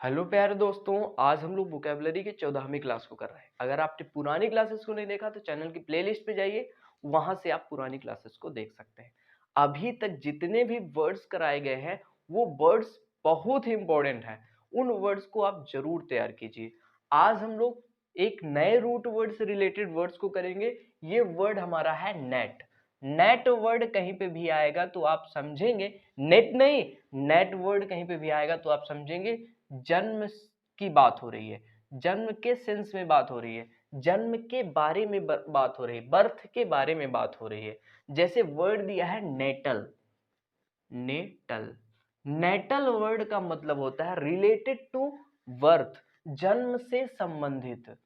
Hello प्यारे दोस्तों, आज हम लोग वोकेबलरी के 14वीं क्लास को कर रहे हैं। अगर आपने पुरानी क्लासेस को नहीं देखा तो चैनल की प्लेलिस्ट पे जाइए, वहां से आप पुरानी क्लासेस को देख सकते हैं। अभी तक जितने भी वर्ड्स कराए गए हैं वो वर्ड्स बहुत ही इंपॉर्टेंट हैं। उन वर्ड्स को आप जरूर तैयार कीजिए। आज हम लोग एक नए रूट वर्ड से रिलेटेड वर्ड्स को करेंगे। ये वर्ड हमारा है नेट। नेट वर्ड कहीं पे भी आएगा तो आप समझेंगे, नेट नहीं, नेट वर्ड कहीं पे भी आएगा तो आप समझेंगे जन्म की बात हो रही है, जन्म के सेंस में बात हो रही है, जन्म के बारे में बात हो रही है, बर्थ के बारे में बात हो रही है। जैसे वर्ड दिया है नेटल। नेटल नेटल वर्ड का मतलब होता है रिलेटेड टू बर्थ, जन्म से संबंधित,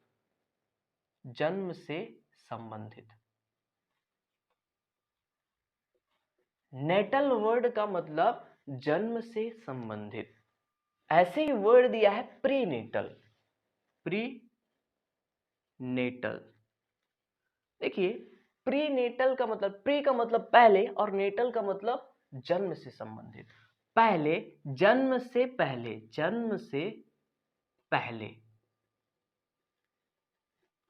जन्म से संबंधित। नेटल वर्ड का मतलब जन्म से संबंधित। ऐसे ही वर्ड दिया है प्रीनेटल। प्री नेटल, देखिए प्रीनेटल का मतलब, प्री का मतलब पहले और नेटल का मतलब जन्म से संबंधित। पहले, जन्म से पहले, जन्म से पहले।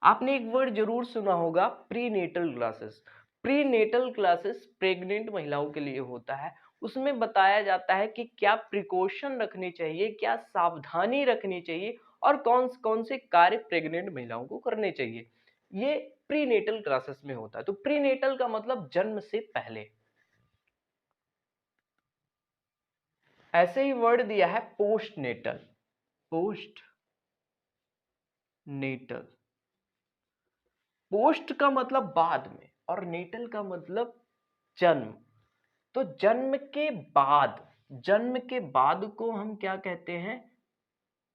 आपने एक वर्ड जरूर सुना होगा, prenatal classes. Prenatal classes pregnant महिलाओं के लिए होता है। उसमें बताया जाता है कि क्या प्रिकॉशन रखनी चाहिए, क्या सावधानी रखनी चाहिए और कौन कौन से कार्य प्रेग्नेंट महिलाओं को करने चाहिए। ये प्रीनेटल क्लासेस में होता है। तो प्रीनेटल का मतलब जन्म से पहले। ऐसे ही वर्ड दिया है post natal. Post natal, post का मतलब बाद में और नेटल का मतलब जन्म। तो जन्म के बाद, जन्म के बाद को हम क्या कहते हैं?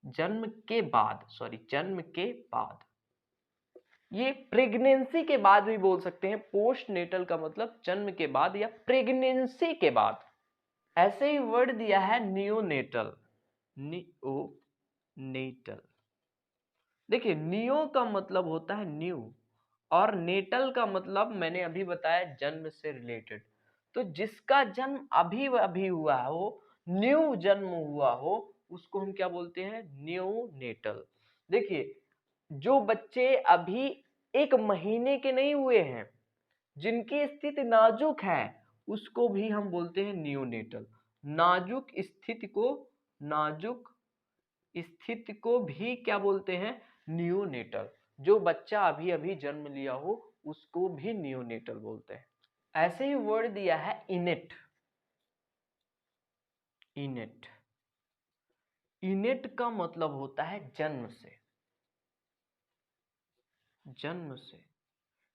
जन्म के बाद, सॉरी, जन्म के बाद। ये प्रेगनेंसी के बाद भी बोल सकते हैं। पोस्ट नेटल का मतलब जन्म के बाद या प्रेगनेंसी के बाद। ऐसे ही वर्ड दिया है नियोनेटल। नियोनेटल, देखिए नियो का मतलब होता है न्यू और नेटल का मतलब मैंने अभी बताया जन्म से रिलेटेड। तो जिसका जन्म अभी अभी हुआ हो, न्यू जन्म हुआ हो, उसको हम क्या बोलते हैं? Neonatal. देखिए जो बच्चे अभी 1 महीने के नहीं हुए हैं, जिनकी स्थिति नाजुक है, उसको भी हम बोलते हैं न्यूनेटल। नाजुक स्थिति को, नाजुक स्थिति को भी क्या बोलते हैं? न्यूनेटल। जो बच्चा अभी अभी जन्म लिया हो उसको भी न्यूनेटल बोलते हैं। ऐसे ही वर्ड दिया है इनेट। इनेट, इनेट का मतलब होता है जन्म से, जन्म से।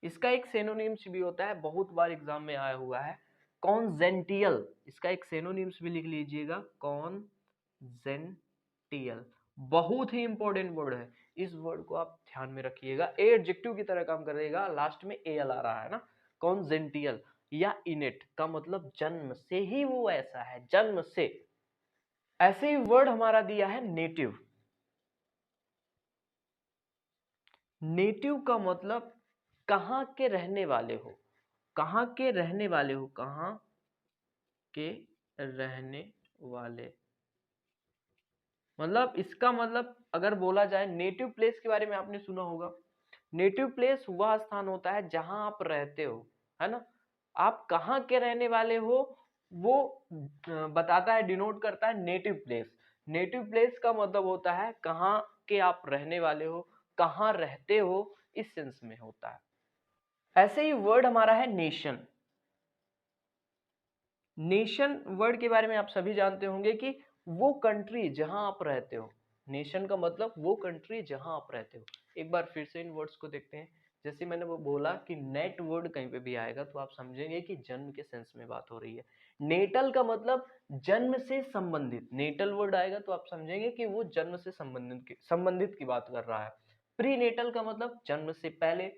इसका एक सेनोनिम्स भी होता है, बहुत बार एग्जाम में आया हुआ है, कॉन्जेंटियल। इसका एक सेनोनिम्स भी लिख लीजिएगा, कॉन्जेंटियल। बहुत ही इंपॉर्टेंट वर्ड है। इस वर्ड को आप ध्यान में रखिएगा, एडजेक्टिव की तरह काम करेगा, लास्ट में एल आ रहा है ना। कॉन्जेंटियल या इनेट का मतलब जन्म से ही वो ऐसा है, जन्म से। ऐसे ही वर्ड हमारा दिया है नेटिव। नेटिव का मतलब कहाँ के रहने वाले हो, कहाँ के रहने वाले हो, कहाँ के रहने वाले। मतलब इसका मतलब अगर बोला जाए, नेटिव प्लेस के बारे में आपने सुना होगा। नेटिव प्लेस वह स्थान होता है जहां आप रहते हो, है ना। आप कहाँ के रहने वाले हो वो बताता है, डिनोट करता है नेटिव प्लेस। नेटिव प्लेस का मतलब होता है कहाँ के आप रहने वाले हो, कहाँ रहते हो, इस सेंस में होता है। ऐसे ही वर्ड हमारा है नेशन। नेशन वर्ड के बारे में आप सभी जानते होंगे कि वो कंट्री जहां आप रहते हो। नेशन का मतलब वो कंट्री जहां आप रहते हो। एक बार फिर से इन वर्ड्स को देखते हैं। जैसे मैंने वो बोला कि नेट वर्ड कहीं पे भी आएगा तो आप समझेंगे कि जन्म के सेंस में बात हो रही है। नेटल का मतलब जन्म से संबंधित। नेटल वर्ड आएगा तो आप समझेंगे कि वो जन्म से संबंधित की बात कर रहा है। प्री नेटल का मतलब जन्म से पहले।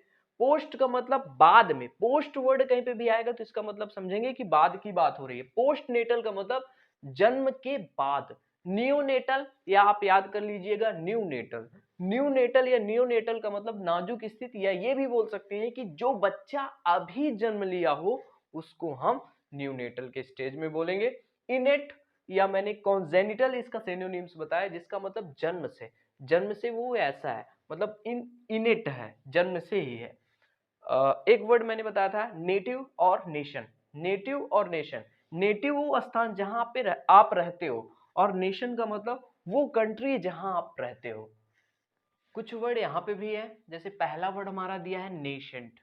पोस्ट का मतलब बाद में। पोस्ट वर्ड कहीं पे भी आएगा तो इसका मतलब समझेंगे कि बाद की बात हो रही है। पोस्ट नेटल का मतलब जन्म के बाद। न्यूनेटल, या आप याद कर लीजिएगा न्यू नेटल। न्यू नेटल या न्यू नेटल का मतलब नाजुक स्थिति, या ये भी बोल सकते हैं कि जो बच्चा अभी जन्म लिया हो उसको हम न्यू नेटल के स्टेज में बोलेंगे। इनेट या मैंने कॉन्जेनिटल इसका सिनोनिम्स बताया, जिसका मतलब जन्म से वो ऐसा है, मतलब इनेट है, जन्म से ही है। एक वर्ड मैंने बताया था नेटिव और नेशन। नेटिव और नेशन, नेटिव वो स्थान जहां पे आप रहते हो, और नेशन का मतलब वो कंट्री जहां आप रहते हो। कुछ वर्ड यहाँ पे भी है, जैसे पहला वर्ड हमारा दिया है नेशेंट।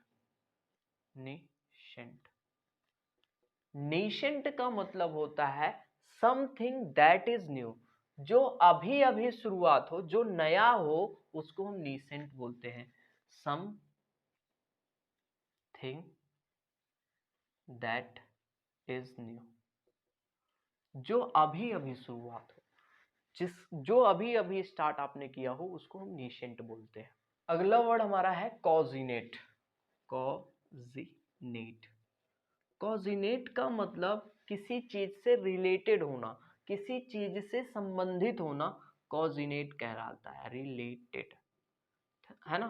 नेशेंट, नेशेंट का मतलब होता है समथिंग दैट इज न्यू, जो अभी अभी शुरुआत हो, जो नया हो, उसको हम नीसेंट बोलते हैं। समथिंग दैट इज न्यू, जो अभी अभी शुरुआत हो, जो अभी अभी स्टार्ट आपने किया हो, उसको हम नेशेंट बोलते हैं। अगला वर्ड हमारा है कॉजिनेट। कॉजिनेट, कॉजिनेट का मतलब किसी चीज से रिलेटेड होना, किसी चीज से संबंधित होना, कॉजिनेट कहलाता है। रिलेटेड है ना,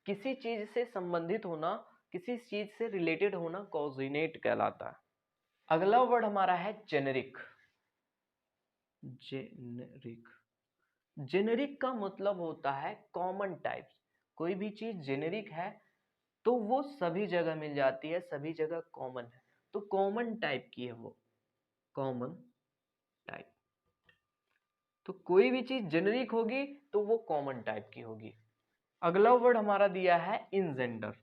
किसी चीज से संबंधित होना, किसी चीज से रिलेटेड होना कॉजिनेट कहलाता है। अगला वर्ड हमारा है जेनेरिक। जेनेरिक, जेनेरिक का मतलब होता है कॉमन टाइप्स। कोई भी चीज जेनेरिक है तो वो सभी जगह मिल जाती है, सभी जगह कॉमन है, तो कॉमन टाइप की है वो, कॉमन टाइप। तो कोई भी चीज जेनेरिक होगी तो वो कॉमन टाइप की होगी। अगला वर्ड हमारा दिया है इनजेंडर।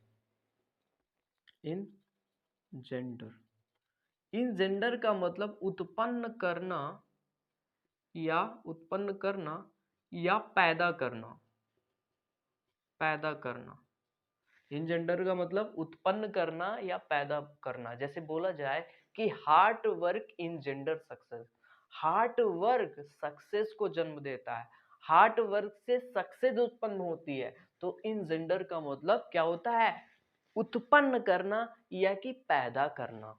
इनजेंडर, इनजेंडर का मतलब उत्पन्न करना, या उत्पन्न करना, या पैदा करना। पैदा करना, इनजेंडर का मतलब उत्पन्न करना या पैदा करना। जैसे बोला जाए कि hard work engender success, hard work success को जन्म देता है, हार्ड वर्क से सक्सेस उत्पन्न होती है। तो इनजेंडर का मतलब क्या होता है, उत्पन्न करना या कि पैदा करना।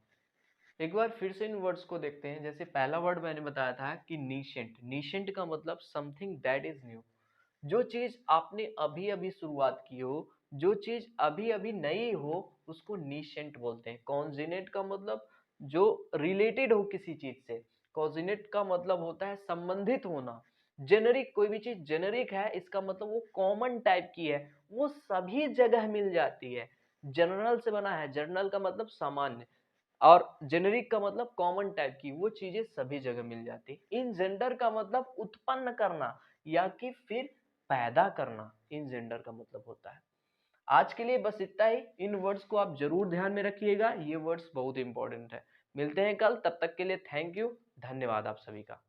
एक बार फिर से इन वर्ड्स को देखते हैं। जैसे पहला वर्ड मैंने बताया था कि नीशेंट, नीशेंट का मतलब समथिंग दैट इज न्यू, जो चीज आपने अभी अभी शुरुआत की हो, जो चीज अभी अभी नई हो, उसको नीशेंट बोलते हैं। कॉन्जिनेट का मतलब जो रिलेटेड हो किसी चीज से, कॉन्जिनेट का मतलब होता है संबंधित होना। जेनरिक, कोई भी चीज जेनरिक है, इसका मतलब वो कॉमन टाइप की है, वो सभी जगह मिल जाती है। जनरल से बना है, जनरल का मतलब सामान्य, और जेनेरिक का मतलब कॉमन टाइप की, वो चीजें सभी जगह मिल जाती है। इन जेंडर का मतलब उत्पन्न करना या कि फिर पैदा करना, इन जेंडर का मतलब होता है। आज के लिए बस इतना ही। इन वर्ड्स को आप जरूर ध्यान में रखिएगा, ये वर्ड्स बहुत इंपॉर्टेंट है। मिलते हैं कल, तब तक के लिए थैंक यू, धन्यवाद आप सभी का।